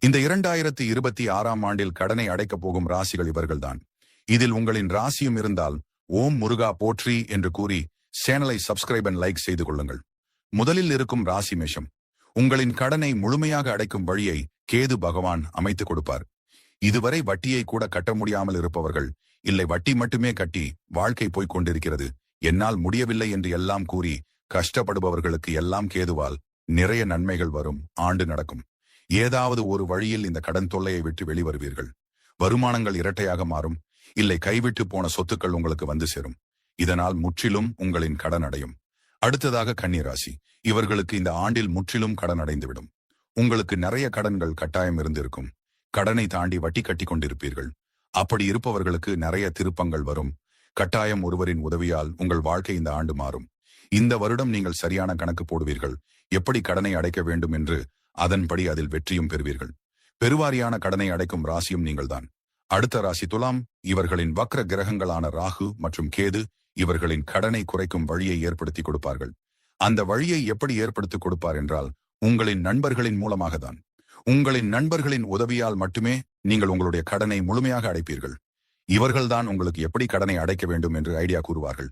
இந்த 2026ஆம் ஆண்டில் கடனை அடைக்கப் போகும் ராசிகள் இவர்கள்தான். இதில் உங்களின் ராசியும் இருந்தால் ஓம் முருகா போற்றி என்று கூறி சேனலை சப்ஸ்கிரைப் அண்ட் லைக் செய்து கொள்ளுங்கள். முதலில் இருக்கும் ராசி மேஷம். உங்களின் கடனை முழுமையாக அடைக்கும் வழியை கேது பகவான் அமைத்துக் கொடுப்பார். இதுவரை வட்டியை கூட கட்ட முடியாமல் இருப்பவர்கள், இல்லை வட்டி மட்டுமே கட்டி வாழ்க்கை போய்க் கொண்டிருக்கிறது, என்னால் முடியவில்லை என்று எல்லாம் கூறி கஷ்டப்படுபவர்களுக்கு எல்லாம் கேதுவால் நிறைய நன்மைகள் வரும் ஆண்டு நடக்கும். ஏதாவது ஒரு வழியில் இந்த கடன் தொல்லையை விட்டு வெளிவருவீர்கள். வருமானங்கள் இரட்டையாக மாறும். இல்லை கைவிட்டு போன சொத்துக்கள் உங்களுக்கு வந்து சேரும். இதனால் முற்றிலும் உங்களின் கடன் அடையும். அடுத்ததாக கன்னிராசி. இவர்களுக்கு இந்த ஆண்டில் முற்றிலும் கடன் அடைந்துவிடும். உங்களுக்கு நிறைய கடன்கள் கட்டாயம் இருந்திருக்கும். கடனை தாண்டி வட்டி கட்டி கொண்டிருப்பீர்கள். அப்படி இருப்பவர்களுக்கு நிறைய திருப்பங்கள் வரும். கட்டாயம் ஒருவரின் உதவியால் உங்கள் வாழ்க்கை இந்த ஆண்டு மாறும். இந்த வருடம் நீங்கள் சரியான கணக்கு போடுவீர்கள். எப்படி கடனை அடைக்க வேண்டும் என்று அதன்படி அதில் வெற்றியும் பெறுவீர்கள். பெருவாரியான கடனை அடைக்கும் ராசியும் நீங்கள்தான். அடுத்த ராசி துலாம். இவர்களின் வக்ர கிரகங்களான ராகு மற்றும் கேது இவர்களின் கடனை குறைக்கும் வழியை ஏற்படுத்தி கொடுப்பார்கள். அந்த வழியை எப்படி ஏற்படுத்தி கொடுப்பார் என்றால் உங்களின் நண்பர்களின் மூலமாக தான். உங்களின் நண்பர்களின் உதவியால் மட்டுமே நீங்கள் உங்களுடைய கடனை முழுமையாக அடைப்பீர்கள். இவர்கள்தான் உங்களுக்கு எப்படி கடனை அடைக்க வேண்டும் என்று ஐடியா கூறுவார்கள்.